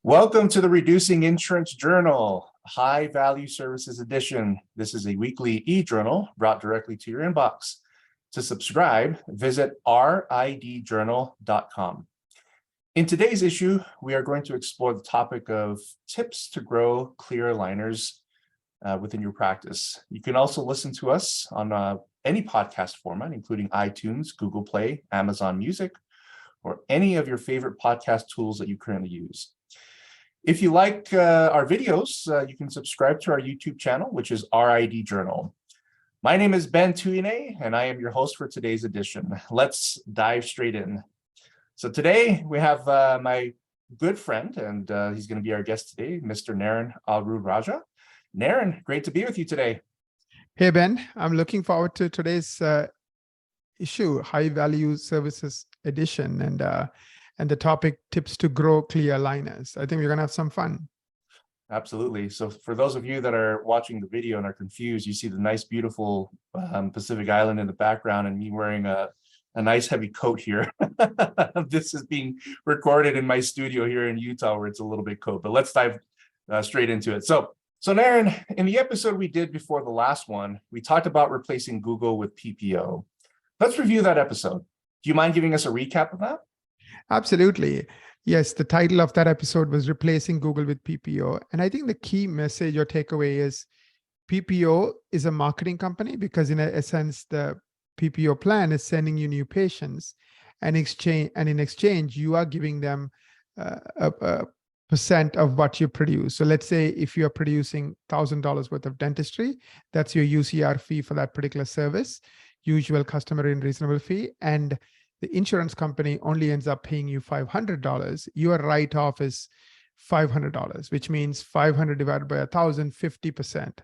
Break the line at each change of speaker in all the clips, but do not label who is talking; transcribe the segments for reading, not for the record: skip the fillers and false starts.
Welcome to the Reducing Insurance Journal, High Value Services Edition. This is a weekly e-journal brought directly to your inbox. To subscribe, visit ridjournal.com. In today's issue, we are going to explore the topic of tips to grow clear aligners within your practice. You can also listen to us on any podcast format, including iTunes, Google Play, Amazon Music, or any of your favorite podcast tools that you currently use. If you like our videos, you can subscribe to our YouTube channel, which is RID Journal. My name is Ben Tuine, and I am your host for today's edition. Let's dive straight in. So today we have my good friend, and he's going to be our guest today, Mr. Naren Arulraja. Naren, great to be with you today.
Hey, Ben, I'm looking forward to today's issue, High Value Services Edition, and the topic, tips to grow clear aligners. I think we're going to have some fun.
Absolutely. So for those of you that are watching the video and are confused, you see the nice, beautiful Pacific Island in the background and me wearing a nice heavy coat here. This is being recorded in my studio here in Utah where it's a little bit cold, but let's dive straight into it. So Naren, in the episode we did before the last one, we talked about replacing Google with PPO. Let's review that episode. Do you mind giving us a recap of that?
Absolutely. Yes, the title of that episode was Replacing Google with PPO. And I think the key message or takeaway is PPO is a marketing company because in a sense, the PPO plan is sending you new patients and in exchange, you are giving them a percent of what you produce. So let's say if you're producing $1,000 worth of dentistry, that's your UCR fee for that particular service, usual customary and reasonable fee. And the insurance company only ends up paying you $500, your write-off is $500, which means 500 divided by 1,000, 50%.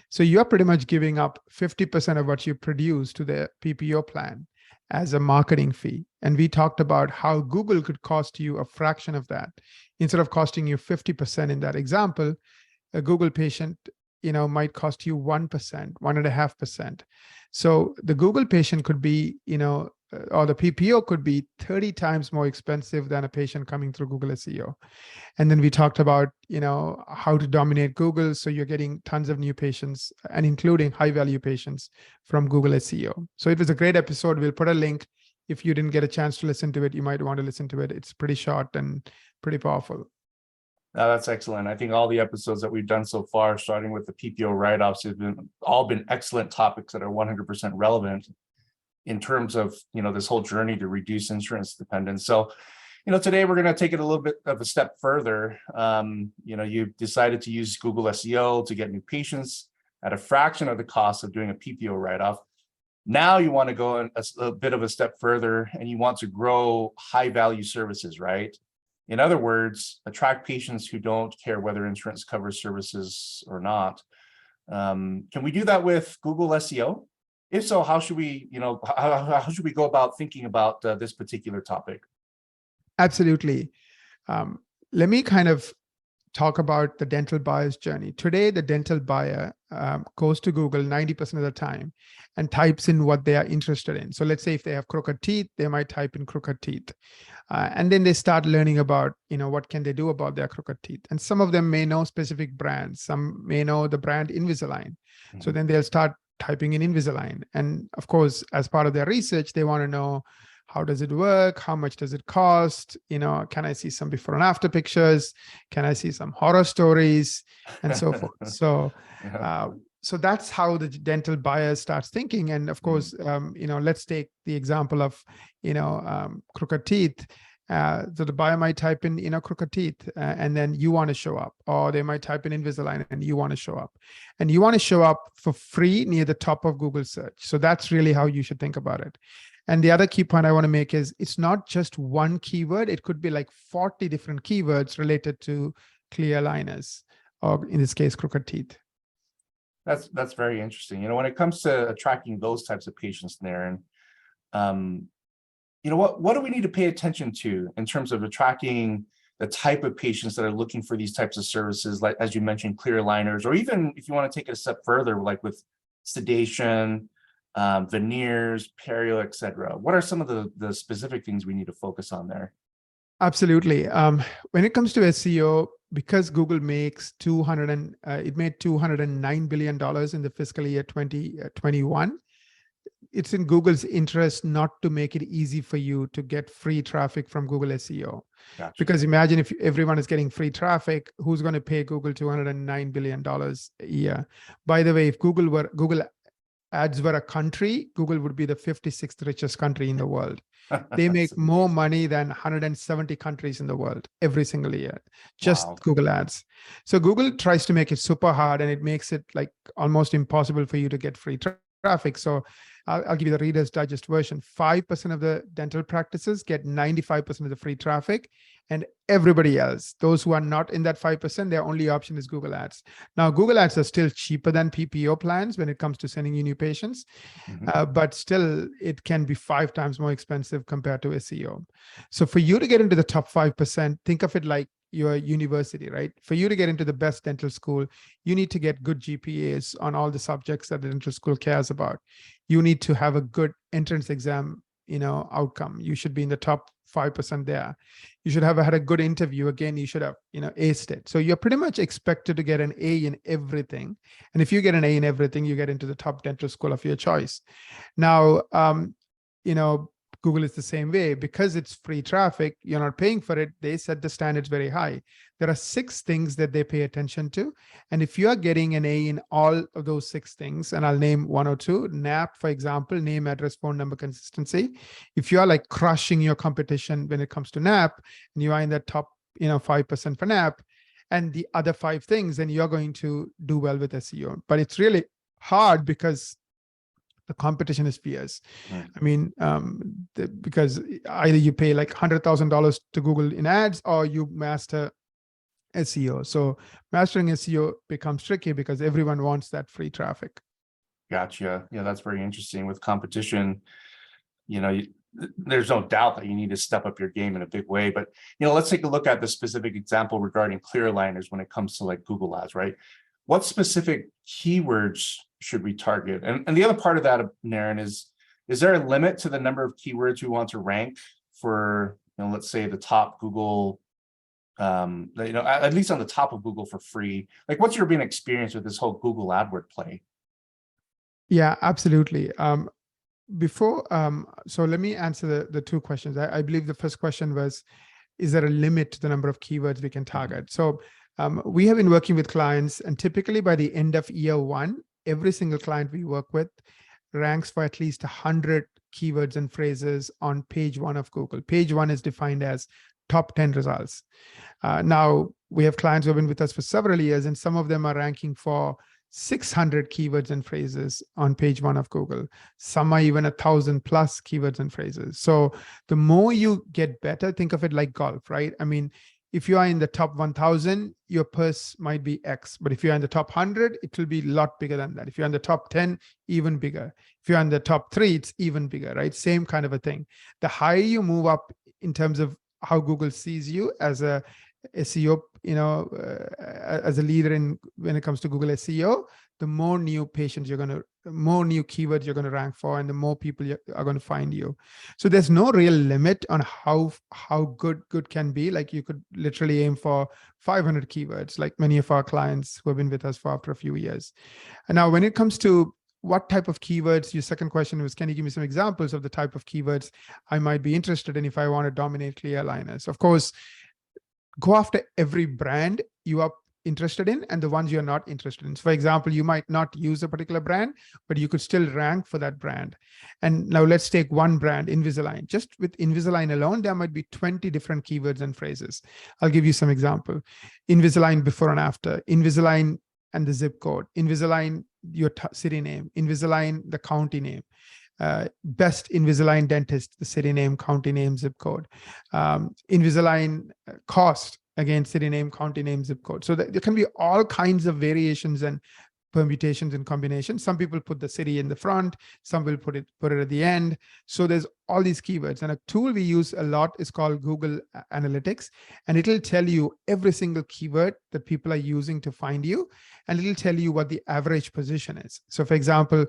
So you're pretty much giving up 50% of what you produce to the PPO plan as a marketing fee. And we talked about how Google could cost you a fraction of that. Instead of costing you 50% in that example, a Google patient might cost you 1%, 1.5%. So the Google patient could be, or the PPO could be 30 times more expensive than a patient coming through Google SEO. And then we talked about, how to dominate Google. So you're getting tons of new patients and including high value patients from Google SEO. So it was a great episode. We'll put a link. If you didn't get a chance to listen to it, you might want to listen to it. It's pretty short and pretty powerful.
That's excellent. I think all the episodes that we've done so far, starting with the PPO write-offs, have all been excellent topics that are 100% relevant in terms of this whole journey to reduce insurance dependence. So, today we're going to take it a little bit of a step further. You've decided to use Google SEO to get new patients at a fraction of the cost of doing a PPO write-off. Now you want to go a bit of a step further and you want to grow high-value services, right? In other words, attract patients who don't care whether insurance covers services or not. Can we do that with Google SEO? If so, how should we, how should we go about thinking about this particular topic?
Absolutely. Let me kind of talk about the dental buyer's journey. Today, the dental buyer goes to Google 90% of the time and types in what they are interested in. So let's say if they have crooked teeth, they might type in crooked teeth. And then they start learning about, what can they do about their crooked teeth. And some of them may know specific brands. Some may know the brand Invisalign. Mm-hmm. So then they'll start typing in Invisalign. And of course, as part of their research, they want to know, how does it work? How much does it cost? Can I see some before and after pictures? Can I see some horror stories and so forth? So, so that's how the dental buyer starts thinking. And of course, let's take the example of, crooked teeth. So the buyer might type in, crooked teeth, and then you want to show up, or they might type in Invisalign and you want to show up, and you want to show up for free near the top of Google search. So that's really how you should think about it. And the other key point I want to make is it's not just one keyword. It could be like 40 different keywords related to clear aligners, or in this case, crooked teeth.
That's very interesting. When it comes to attracting those types of patients, Naren, what do we need to pay attention to in terms of attracting the type of patients that are looking for these types of services, like, as you mentioned, clear aligners, or even if you want to take it a step further, like with sedation, veneers, perio, et cetera. What are some of the specific things we need to focus on there?
Absolutely. When it comes to SEO, because Google makes it made $209 billion in the fiscal year 2021, it's in Google's interest not to make it easy for you to get free traffic from Google SEO.
Gotcha.
Because imagine if everyone is getting free traffic, who's going to pay Google $209 billion a year? By the way, if Google ads were a country, Google would be the 56th richest country in the world. They make more money than 170 countries in the world every single year, just
Wow.
Google ads. So Google tries to make it super hard, and it makes it like almost impossible for you to get free traffic. So I'll give you the Reader's Digest version. 5% of the dental practices get 95% of the free traffic, and everybody else, those who are not in that 5%, their only option is Google Ads. Now, Google Ads are still cheaper than PPO plans when it comes to sending you new patients, but still it can be 5 times more expensive compared to SEO. So for you to get into the top 5%, think of it like your university, right? For you to get into the best dental school, you need to get good GPAs on all the subjects that the dental school cares about. You need to have a good entrance exam, outcome. You should be in the top 5% there. You should have had a good interview. Again, you should have, aced it. So you're pretty much expected to get an A in everything. And if you get an A in everything, you get into the top dental school of your choice. Now, Google is the same way. Because it's free traffic, you're not paying for it. They set the standards very high. There are 6 things that they pay attention to. And if you are getting an A in all of those 6 things, and I'll name 1 or 2, NAP, for example, name, address, phone number, consistency. If you are like crushing your competition when it comes to NAP, and you are in the top, 5% for NAP, and the other 5 things, then you're going to do well with SEO. But it's really hard because the competition is fierce.
Right.
I mean, because either you pay like $100,000 to Google in ads, or you master SEO. So mastering SEO becomes tricky because everyone wants that free traffic.
Gotcha. Yeah, that's very interesting. With competition, there's no doubt that you need to step up your game in a big way. But, let's take a look at the specific example regarding clear aligners when it comes to like Google Ads, right? What specific keywords should we target? And the other part of that, Naren, is there a limit to the number of keywords we want to rank for, let's say the top Google, at least on the top of Google for free? Like, what's your been experience with this whole Google AdWord play?
Yeah, absolutely. So let me answer the 2 questions. I believe the first question was, is there a limit to the number of keywords we can target? So we have been working with clients, and typically by the end of year 1, every single client we work with ranks for at least 100 keywords and phrases on page 1 of Google. Page 1 is defined as top 10 results. Now, we have clients who have been with us for several years, and some of them are ranking for 600 keywords and phrases on page 1 of Google. Some are even 1,000 plus keywords and phrases. So the more you get better, think of it like golf, right? I mean, if you are in the top 1,000, your purse might be X, but if you're in the top 100, it will be a lot bigger than that. If you're in the top 10, even bigger. If you're in the top 3, it's even bigger, right? Same kind of a thing. The higher you move up in terms of how Google sees you as a SEO, as a leader when it comes to Google SEO, the more new patients more new keywords you're going to rank for, and the more people are going to find you. So there's no real limit on how good can be. Like, you could literally aim for 500 keywords, like many of our clients who have been with us for after a few years. And now when it comes to what type of keywords, your second question was, can you give me some examples of the type of keywords I might be interested in if I want to dominate clear aligners? Of course, go after every brand you are interested in and the ones you're not interested in. So for example, you might not use a particular brand, but you could still rank for that brand. And now let's take one brand, Invisalign. Just with Invisalign alone, there might be 20 different keywords and phrases. I'll give you some example. Invisalign before and after, Invisalign and the zip code, Invisalign, your city name, Invisalign, the county name. Best Invisalign dentist, the city name, county name, zip code. Invisalign cost, again, city name, county name, zip code. So there can be all kinds of variations and permutations and combinations. Some people put the city in the front, some will put it at the end. So there's all these keywords. And a tool we use a lot is called Google Analytics. And it'll tell you every single keyword that people are using to find you. And it'll tell you what the average position is. So for example,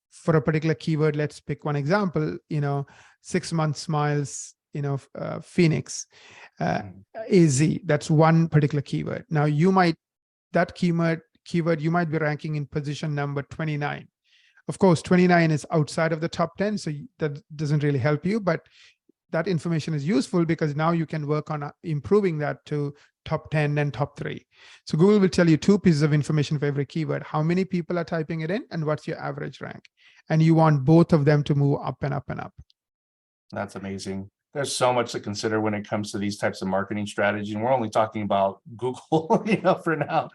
for a particular keyword, let's pick one example, 6 month smiles, Phoenix,
Mhm.
AZ. That's one particular keyword. Now that keyword you might be ranking in position number 29. Of course, 29 is outside of the top 10, so that doesn't really help you, but that information is useful because now you can work on improving that to top 10 and top 3. So Google will tell you 2 pieces of information for every keyword: how many people are typing it in and what's your average rank. And you want both of them to move up and up and up.
That's amazing. There's so much to consider when it comes to these types of marketing strategies. And we're only talking about Google, for now.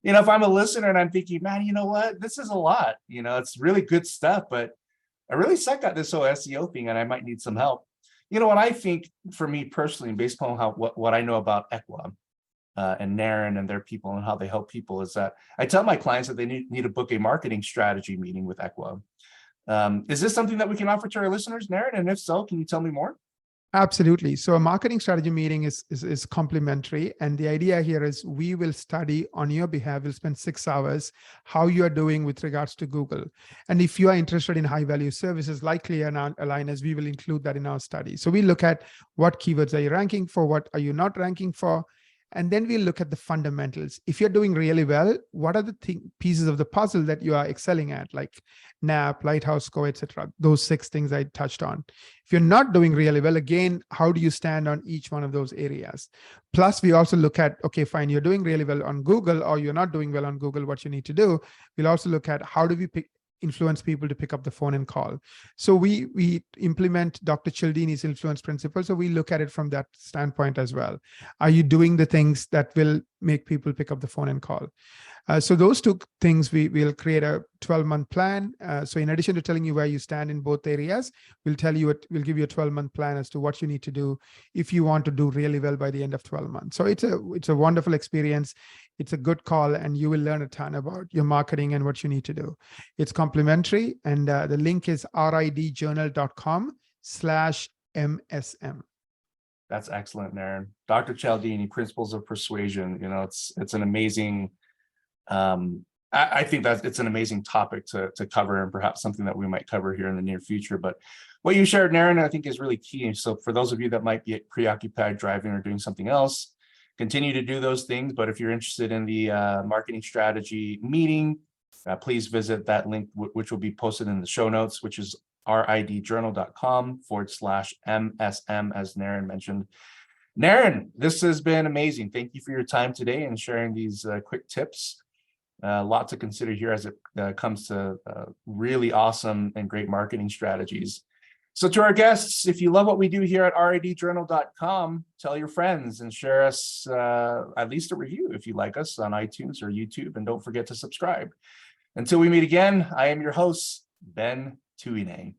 If I'm a listener and I'm thinking, man, you know what, this is a lot, it's really good stuff, but I really suck at this whole SEO thing and I might need some help. What I think for me personally, based on what I know about Equa and Naren and their people and how they help people, is that I tell my clients that they need to book a marketing strategy meeting with Equa. Is this something that we can offer to our listeners, Naren? And if so, can you tell me more?
Absolutely. So a marketing strategy meeting is complimentary. And the idea here is we will study on your behalf. We'll spend 6 hours how you are doing with regards to Google. And if you are interested in high value services like Clear and Aligners, we will include that in our study. So we look at what keywords are you ranking for, what are you not ranking for, and then we look at the fundamentals. If you're doing really well, what are the pieces of the puzzle that you are excelling at, like NAP, Lighthouse Score, etc. Those 6 things I touched on. If you're not doing really well, again, how do you stand on each one of those areas? Plus, we also look at, okay, fine, you're doing really well on Google or you're not doing well on Google, what you need to do. We'll also look at how do we influence people to pick up the phone and call. So we implement Dr. Cialdini's influence principle. So we look at it from that standpoint as well. Are you doing the things that will make people pick up the phone and call? So those 2 things, we'll create a 12-month plan. So in addition to telling you where you stand in both areas, we'll give you a 12-month plan as to what you need to do if you want to do really well by the end of 12 months. So it's a wonderful experience. It's a good call, and you will learn a ton about your marketing and what you need to do. It's complimentary, and the link is ridjournal.com/MSM.
That's excellent, Naren. Dr. Cialdini, Principles of Persuasion. It's an amazing. I think that it's an amazing topic to cover, and perhaps something that we might cover here in the near future. But what you shared, Naren, I think is really key. So for those of you that might be preoccupied driving or doing something else, continue to do those things. But if you're interested in the marketing strategy meeting, please visit that link, which will be posted in the show notes, which is ridjournal.com/MSM, as Naren mentioned. Naren, this has been amazing. Thank you for your time today and sharing these quick tips. A lot to consider here as it comes to really awesome and great marketing strategies. So to our guests, if you love what we do here at ridjournal.com, tell your friends and share us at least a review if you like us on iTunes or YouTube, and don't forget to subscribe. Until we meet again, I am your host, Ben Tuine.